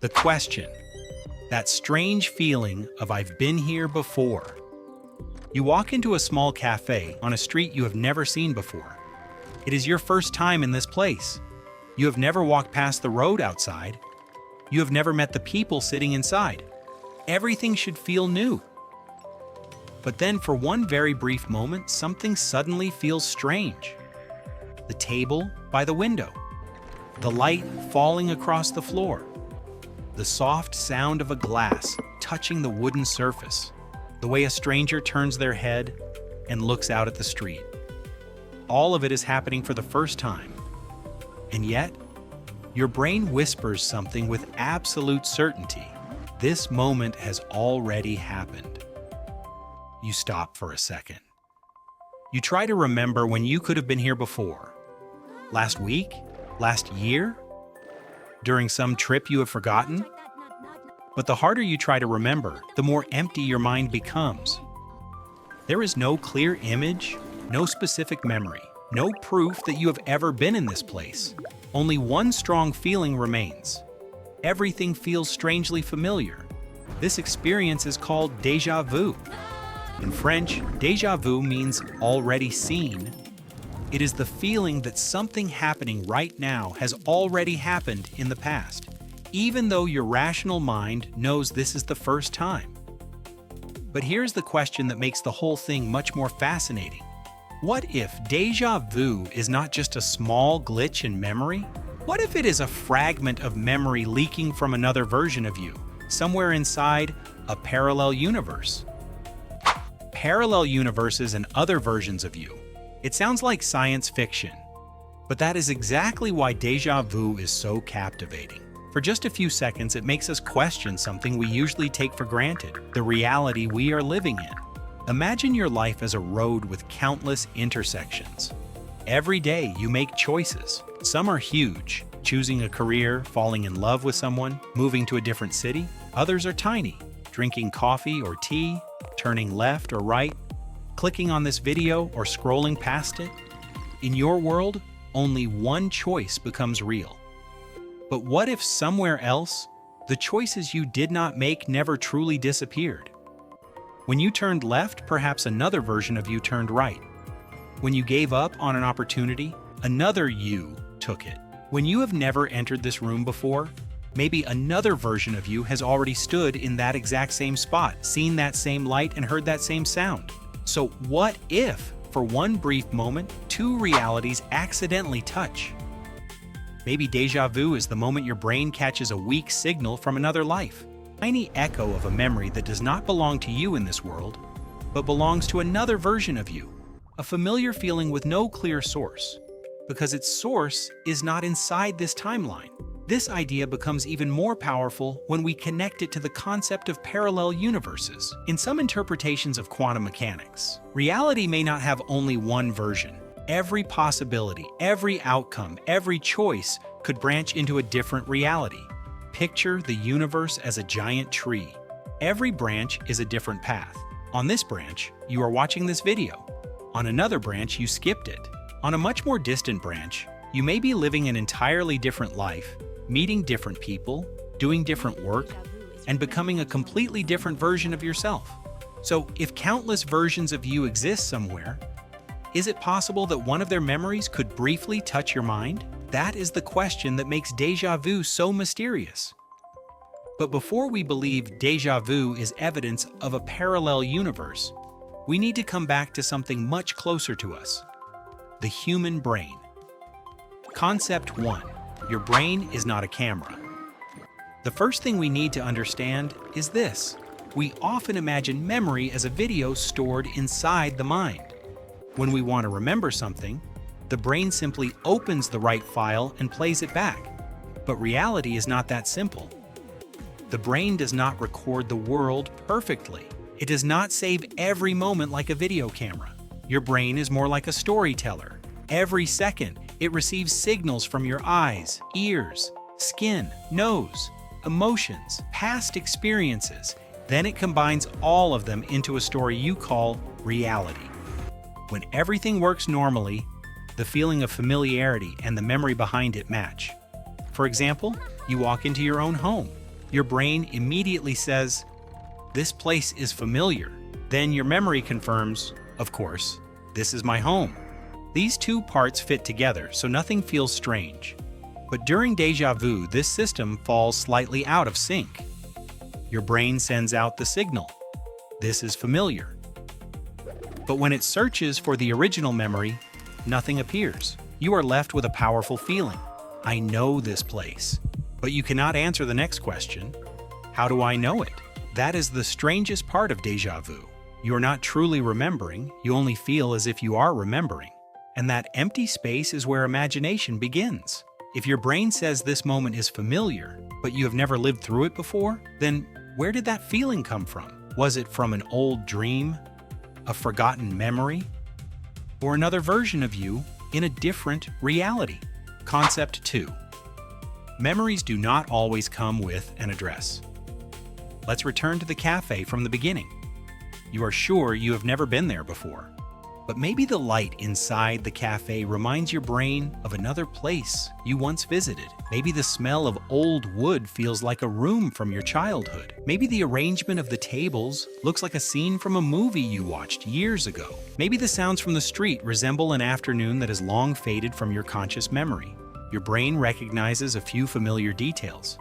The question, that strange feeling of I've been here before. You walk into a small cafe on a street you have never seen before. It is your first time in this place. You have never walked past the road outside. You have never met the people sitting inside. Everything should feel new. But then for one very brief moment, something suddenly feels strange. The table by the window. The light falling across the floor. The soft sound of a glass touching the wooden surface. The way a stranger turns their head and looks out at the street. All of it is happening for the first time. And yet, your brain whispers something with absolute certainty. This moment has already happened. You stop for a second. You try to remember when you could have been here before. Last week? Last year? During some trip you have forgotten? But the harder you try to remember, the more empty your mind becomes. There is no clear image, no specific memory, no proof that you have ever been in this place. Only one strong feeling remains. Everything feels strangely familiar. This experience is called déjà vu. In French, déjà vu means already seen. It is the feeling that something happening right now has already happened in the past, even though your rational mind knows this is the first time. But here's the question that makes the whole thing much more fascinating. What if déjà vu is not just a small glitch in memory? What if it is a fragment of memory leaking from another version of you, somewhere inside a parallel universe? Parallel universes and other versions of you. It sounds like science fiction, but that is exactly why déjà vu is so captivating. For just a few seconds, it makes us question something we usually take for granted, the reality we are living in. Imagine your life as a road with countless intersections. Every day you make choices. Some are huge, choosing a career, falling in love with someone, moving to a different city. Others are tiny, drinking coffee or tea, turning left or right, clicking on this video or scrolling past it. In your world, only one choice becomes real. But what if somewhere else, the choices you did not make never truly disappeared? When you turned left, perhaps another version of you turned right. When you gave up on an opportunity, another you took it. When you have never entered this room before, maybe another version of you has already stood in that exact same spot, seen that same light, and heard that same sound. So what if, for one brief moment, two realities accidentally touch? Maybe déjà vu is the moment your brain catches a weak signal from another life. A tiny echo of a memory that does not belong to you in this world, but belongs to another version of you. A familiar feeling with no clear source, because its source is not inside this timeline. This idea becomes even more powerful when we connect it to the concept of parallel universes. In some interpretations of quantum mechanics, reality may not have only one version. Every possibility, every outcome, every choice could branch into a different reality. Picture the universe as a giant tree. Every branch is a different path. On this branch, you are watching this video. On another branch, you skipped it. On a much more distant branch, you may be living an entirely different life, meeting different people, doing different work, and becoming a completely different version of yourself. So, if countless versions of you exist somewhere, is it possible that one of their memories could briefly touch your mind? That is the question that makes déjà vu so mysterious. But before we believe déjà vu is evidence of a parallel universe, we need to come back to something much closer to us: the human brain. Concept 1. Your brain is not a camera. The first thing we need to understand is this: we often imagine memory as a video stored inside the mind. When we want to remember something, the brain simply opens the right file and plays it back. But reality is not that simple. The brain does not record the world perfectly. It does not save every moment like a video camera. Your brain is more like a storyteller. Every second, it receives signals from your eyes, ears, skin, nose, emotions, past experiences. Then it combines all of them into a story you call reality. When everything works normally, the feeling of familiarity and the memory behind it match. For example, you walk into your own home. your brain immediately says, "This place is familiar." Then your memory confirms, "Of course, this is my home." These two parts fit together, so nothing feels strange. But during déjà vu, this system falls slightly out of sync. Your brain sends out the signal, "This is familiar." But when it searches for the original memory, nothing appears. You are left with a powerful feeling, "I know this place." But you cannot answer the next question, "How do I know it?" That is the strangest part of déjà vu. You are not truly remembering, you only feel as if you are remembering. And that empty space is where imagination begins. If your brain says this moment is familiar, but you have never lived through it before, then where did that feeling come from? Was it from an old dream, a forgotten memory, or another version of you in a different reality? Concept 2. Memories do not always come with an address. Let's return to the cafe from the beginning. You are sure you have never been there before, but maybe the light inside the cafe reminds your brain of another place you once visited. Maybe the smell of old wood feels like a room from your childhood. Maybe the arrangement of the tables looks like a scene from a movie you watched years ago. Maybe the sounds from the street resemble an afternoon that has long faded from your conscious memory. Your brain recognizes a few familiar details,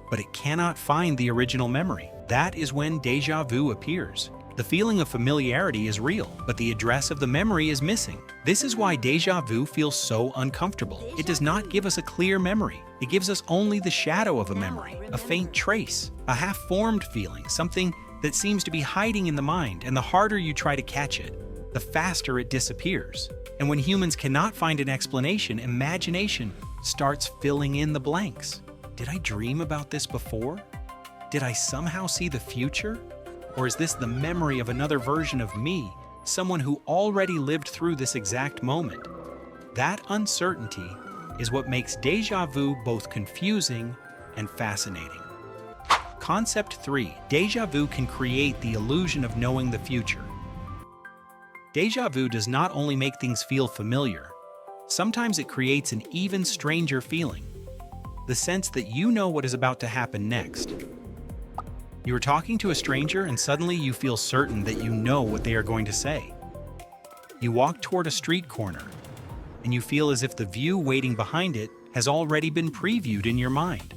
but it cannot find the original memory. That is when déjà vu appears. The feeling of familiarity is real, but the address of the memory is missing. This is why déjà vu feels so uncomfortable. It does not give us a clear memory. It gives us only the shadow of a memory, a faint trace, a half-formed feeling, something that seems to be hiding in the mind, and the harder you try to catch it, the faster it disappears. And when humans cannot find an explanation, imagination starts filling in the blanks. Did I dream about this before? Did I somehow see the future? Or is this the memory of another version of me, someone who already lived through this exact moment? That uncertainty is what makes déjà vu both confusing and fascinating. Concept 3. Déjà vu can create the illusion of knowing the future. Déjà vu does not only make things feel familiar, sometimes it creates an even stranger feeling, the sense that you know what is about to happen next. You are talking to a stranger and suddenly you feel certain that you know what they are going to say. You walk toward a street corner and you feel as if the view waiting behind it has already been previewed in your mind.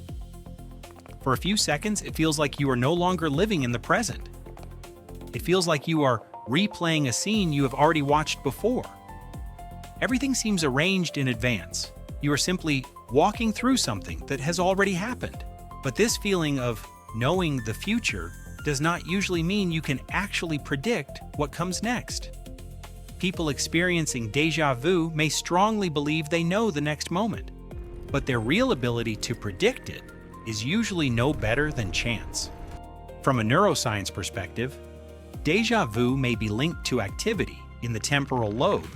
For a few seconds, it feels like you are no longer living in the present. It feels like you are replaying a scene you have already watched before. Everything seems arranged in advance. You are simply walking through something that has already happened. But this feeling of knowing the future does not usually mean you can actually predict what comes next. People experiencing déjà vu may strongly believe they know the next moment, but their real ability to predict it is usually no better than chance. From a neuroscience perspective, déjà vu may be linked to activity in the temporal lobe,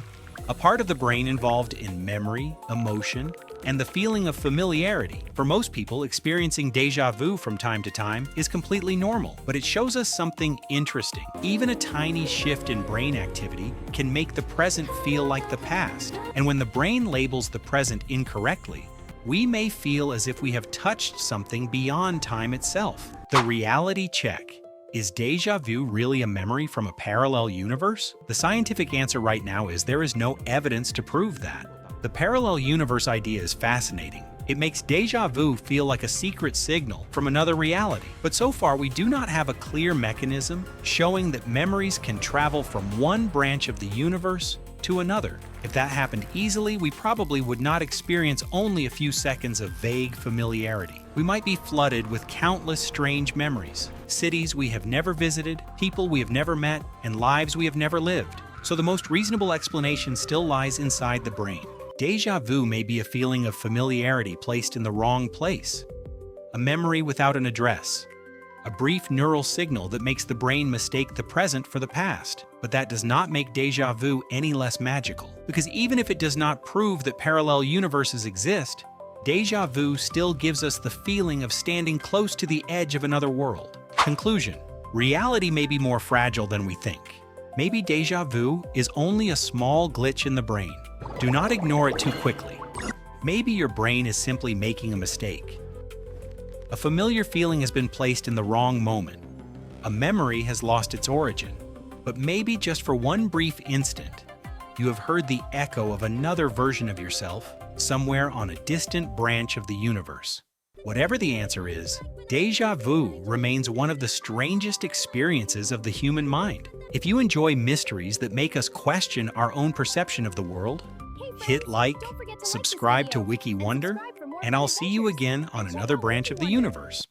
a part of the brain involved in memory, emotion, and the feeling of familiarity. For most people, experiencing déjà vu from time to time is completely normal, but it shows us something interesting. Even a tiny shift in brain activity can make the present feel like the past. And when the brain labels the present incorrectly, we may feel as if we have touched something beyond time itself. The reality check. Is déjà vu really a memory from a parallel universe? The scientific answer right now is there is no evidence to prove that. The parallel universe idea is fascinating. It makes déjà vu feel like a secret signal from another reality. But so far, we do not have a clear mechanism showing that memories can travel from one branch of the universe to another. If that happened easily, we probably would not experience only a few seconds of vague familiarity. We might be flooded with countless strange memories, cities we have never visited, people we have never met, and lives we have never lived. So the most reasonable explanation still lies inside the brain. Déjà vu may be a feeling of familiarity placed in the wrong place, a memory without an address, a brief neural signal that makes the brain mistake the present for the past. But that does not make déjà vu any less magical, because even if it does not prove that parallel universes exist, déjà vu still gives us the feeling of standing close to the edge of another world. Conclusion: reality may be more fragile than we think. Maybe déjà vu is only a small glitch in the brain. Do not ignore it too quickly. Maybe your brain is simply making a mistake. A familiar feeling has been placed in the wrong moment. A memory has lost its origin. But maybe just for one brief instant, you have heard the echo of another version of yourself somewhere on a distant branch of the universe. Whatever the answer is, déjà vu remains one of the strangest experiences of the human mind. If you enjoy mysteries that make us question our own perception of the world, hit like, subscribe to Wiki Wonder, and I'll see you again on another branch of the universe.